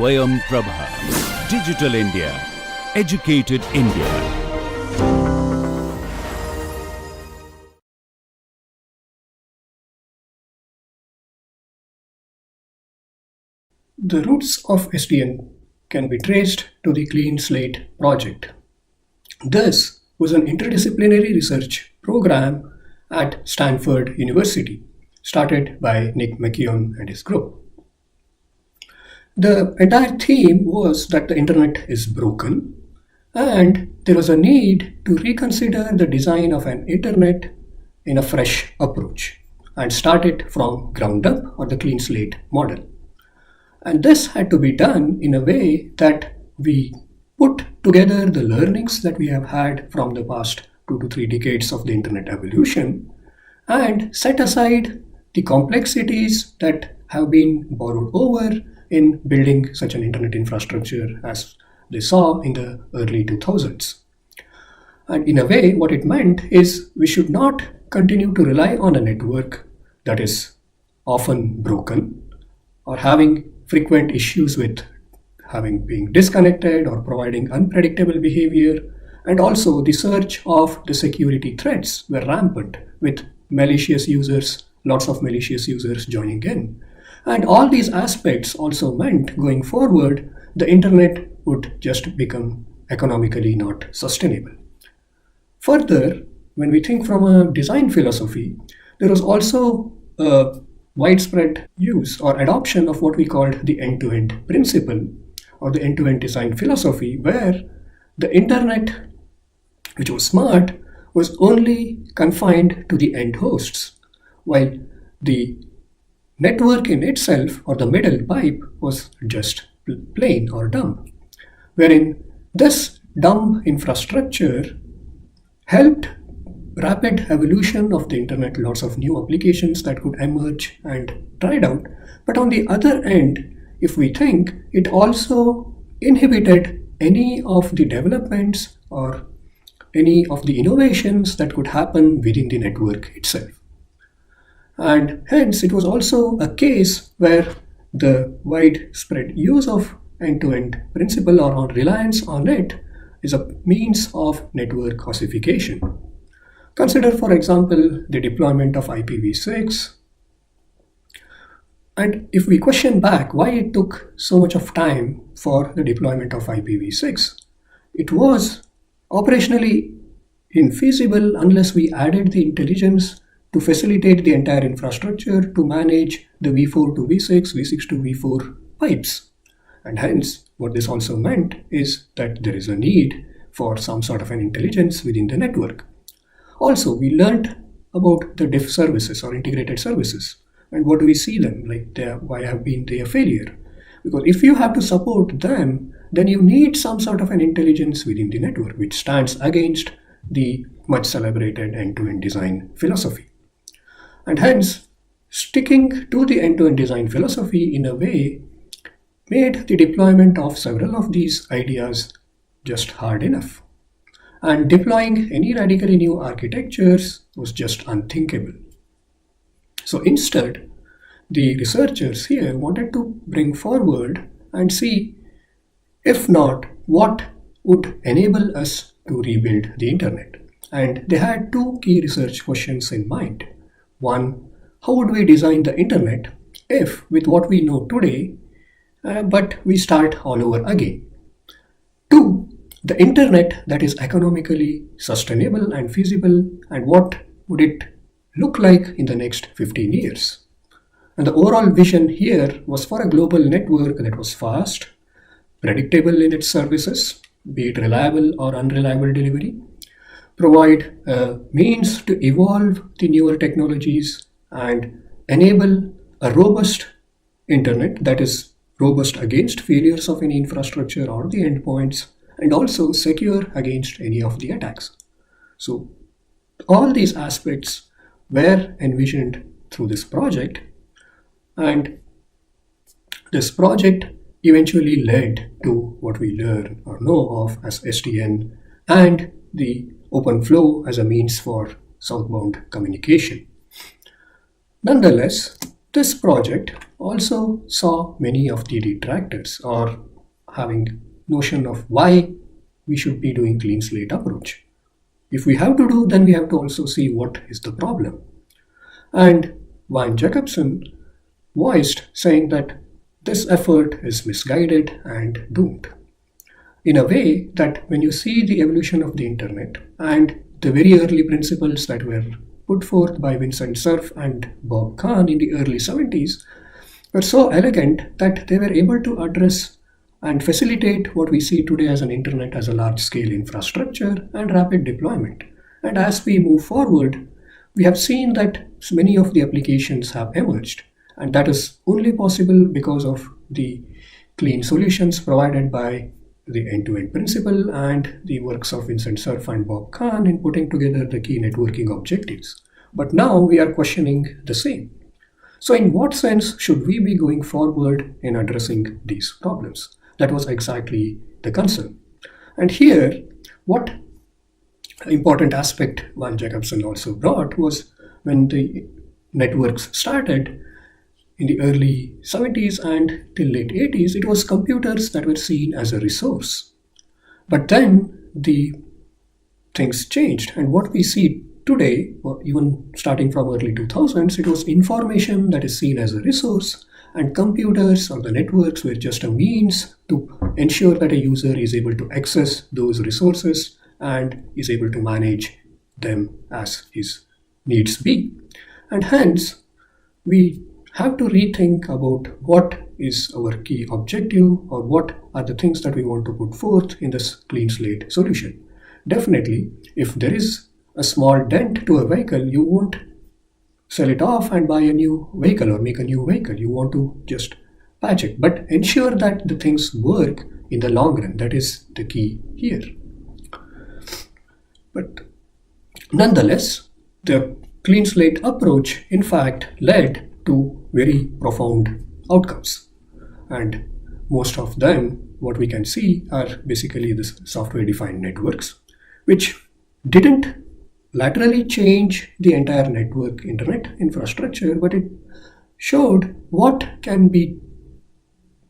Swayam Prabha. Digital India. Educated India. The roots of SDN can be traced to the Clean Slate project. This was an interdisciplinary research program at Stanford University, started by Nick McKeown and his group. The entire theme was that the internet is broken, and there was a need to reconsider the design of an internet in a fresh approach and start it from ground up, or the clean slate model. And this had to be done in a way that we put together the learnings that we have had from the past 2 to 3 decades of the internet evolution and set aside the complexities that have been borrowed over in building such an internet infrastructure as they saw in the early 2000s. And in a way, what it meant is we should not continue to rely on a network that is often broken or having frequent issues with being disconnected or providing unpredictable behavior, and also the surge of the security threats were rampant with malicious users, lots of malicious users joining in. And all these aspects also meant going forward, the internet would just become economically not sustainable. Further, when we think from a design philosophy, there was also a widespread use or adoption of what we called the end-to-end principle or the end-to-end design philosophy, where the internet, which was smart, was only confined to the end hosts, while the network in itself, or the middle pipe, was just plain or dumb, wherein this dumb infrastructure helped rapid evolution of the internet, lots of new applications that could emerge and tried out. But on the other end, if we think, it also inhibited any of the developments or any of the innovations that could happen within the network itself. And hence, it was also a case where the widespread use of end-to-end principle or on reliance on it is a means of network ossification. Consider, for example, the deployment of IPv6. And if we question back why it took so much of time for the deployment of IPv6, it was operationally infeasible unless we added the intelligence to facilitate the entire infrastructure to manage the v4 to v6, v6 to v4 pipes. And hence, what this also meant is that there is a need for some sort of an intelligence within the network. Also, we learned about the diff services or integrated services. And what do we see them? Why have been they a failure? Because if you have to support them, then you need some sort of an intelligence within the network, which stands against the much celebrated end-to-end design philosophy. And hence, sticking to the end-to-end design philosophy in a way made the deployment of several of these ideas just hard enough. And deploying any radically new architectures was just unthinkable. So instead, the researchers here wanted to bring forward and see, if not, what would enable us to rebuild the internet. And they had 2 key research questions in mind. One, how would we design the internet if, with what we know today, but we start all over again? 2, the internet that is economically sustainable and feasible, and what would it look like in the next 15 years? And the overall vision here was for a global network that was fast, predictable in its services, be it reliable or unreliable delivery, provide a means to evolve the newer technologies, and enable a robust internet that is robust against failures of any infrastructure or the endpoints, and also secure against any of the attacks. So all these aspects were envisioned through this project, and this project eventually led to what we learn or know of as SDN and the open flow as a means for southbound communication. Nonetheless, This project also saw many of the detractors or having notion of why we should be doing clean slate approach. If we have to do, then we have to also see what is the problem. And Van Jacobson voiced saying that this effort is misguided and doomed. In a way that when you see the evolution of the internet and the very early principles that were put forth by Vincent Cerf and Bob Kahn in the early 70s were so elegant that they were able to address and facilitate what we see today as an internet as a large-scale infrastructure and rapid deployment. And as we move forward, we have seen that many of the applications have emerged, and that is only possible because of the clean solutions provided by the end-to-end principle and the works of Vincent Cerf and Bob Kahn in putting together the key networking objectives. But now we are questioning the same. So in what sense should we be going forward in addressing these problems? That was exactly the concern. And here, what important aspect Van Jacobson also brought was when the networks started in the early 70s and till late 80s, it was computers that were seen as a resource. But then the things changed, and what we see today, or even starting from early 2000s, it was information that is seen as a resource, and computers or the networks were just a means to ensure that a user is able to access those resources and is able to manage them as his needs be. And hence, we have to rethink about what is our key objective or what are the things that we want to put forth in this clean slate solution. Definitely, if there is a small dent to a vehicle, you won't sell it off and buy a new vehicle or make a new vehicle. You want to just patch it, but ensure that the things work in the long run. That is the key here. But nonetheless, the clean slate approach in fact led to very profound outcomes, and most of them, what we can see, are basically this software-defined networks, which didn't laterally change the entire network internet infrastructure, but it showed what can be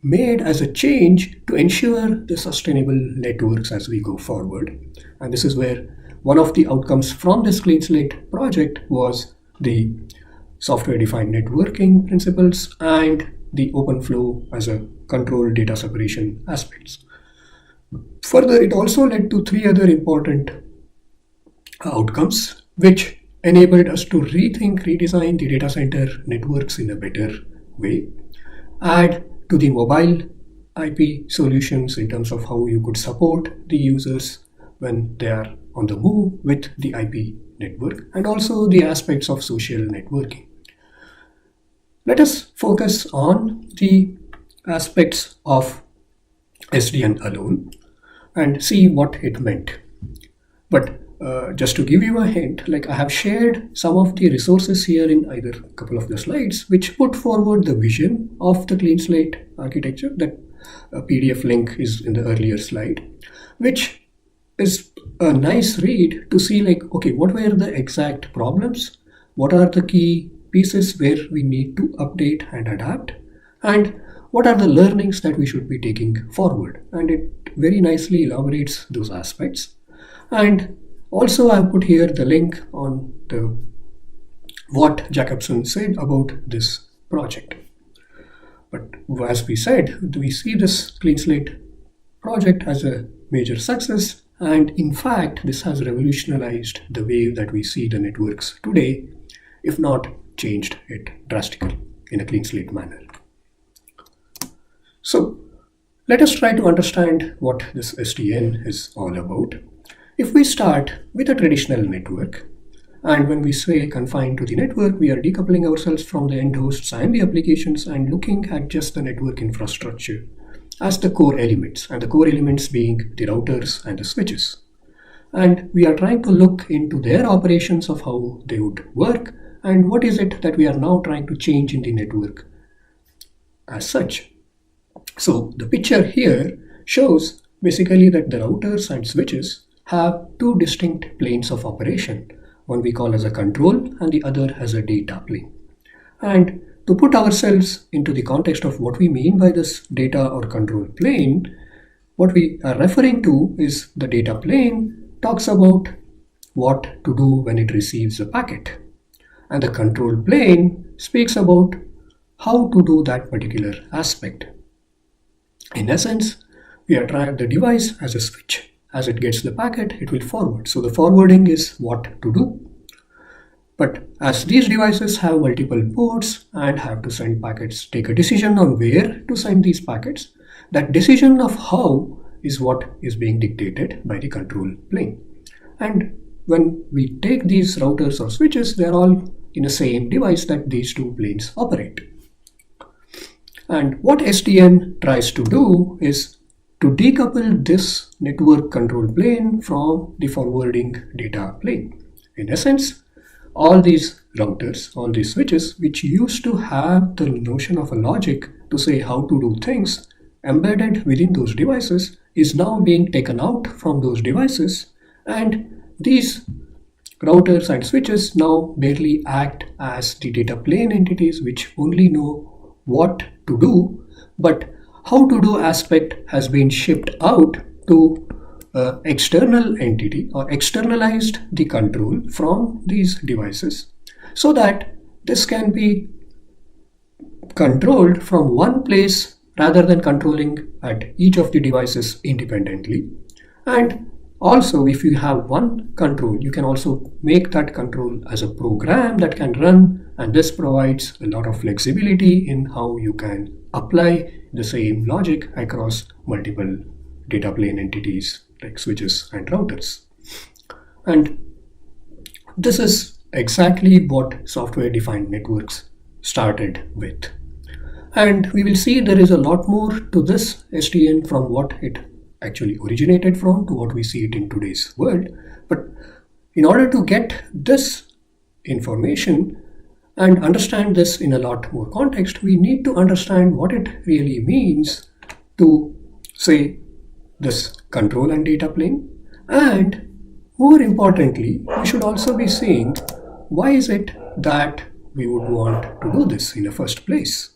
made as a change to ensure the sustainable networks as we go forward. And this is where one of the outcomes from this clean slate project was the software-defined networking principles and the open flow as a controlled data separation aspects. Further, it also led to three other important outcomes which enabled us to redesign the data center networks in a better way, add to the mobile IP solutions in terms of how you could support the users when they are on the move with the IP network, and also the aspects of social networking. Let us focus on the aspects of SDN alone and see what it meant. But just to give you a hint, like I have shared some of the resources here in either a couple of the slides, which put forward the vision of the clean slate architecture. That PDF link is in the earlier slide, which is a nice read to see like, okay, what were the exact problems? What are the key pieces where we need to update and adapt? And what are the learnings that we should be taking forward? And it very nicely elaborates those aspects. And also, I've put here the link on what Jacobson said about this project. But as we said, we see this clean slate project as a major success, and in fact, this has revolutionized the way that we see the networks today, if not changed it drastically in a clean slate manner. So, let us try to understand what this SDN is all about. If we start with a traditional network, and when we say confined to the network, we are decoupling ourselves from the end hosts and the applications and looking at just the network infrastructure as the core elements, and the core elements being the routers and the switches. And we are trying to look into their operations of how they would work and what is it that we are now trying to change in the network as such. So the picture here shows basically that the routers and switches have two distinct planes of operation. One we call as a control and the other as a data plane. And to put ourselves into the context of what we mean by this data or control plane, what we are referring to is the data plane talks about what to do when it receives a packet. And the control plane speaks about how to do that particular aspect. In essence, we are trying the device as a switch. As it gets the packet, it will forward. So the forwarding is what to do. But as these devices have multiple ports and have to send packets, take a decision on where to send these packets, that decision of how is what is being dictated by the control plane. And when we take these routers or switches, they are all in the same device that these two planes operate. And what SDN tries to do is to decouple this network control plane from the forwarding data plane. In essence, all these routers, all these switches, which used to have the notion of a logic to say how to do things embedded within those devices, is now being taken out from those devices, and these routers and switches now barely act as the data plane entities which only know what to do, but how to do aspect has been shipped out to external entity or externalized the control from these devices so that this can be controlled from one place rather than controlling at each of the devices independently. And also, if you have one control, you can also make that control as a program that can run, and this provides a lot of flexibility in how you can apply the same logic across multiple data plane entities like switches and routers. And this is exactly what software-defined networks started with. And we will see there is a lot more to this SDN from what it actually originated from to what we see it in today's world. But in order to get this information and understand this in a lot more context, we need to understand what it really means to say this control and data plane. And more importantly, we should also be seeing why is it that we would want to do this in the first place.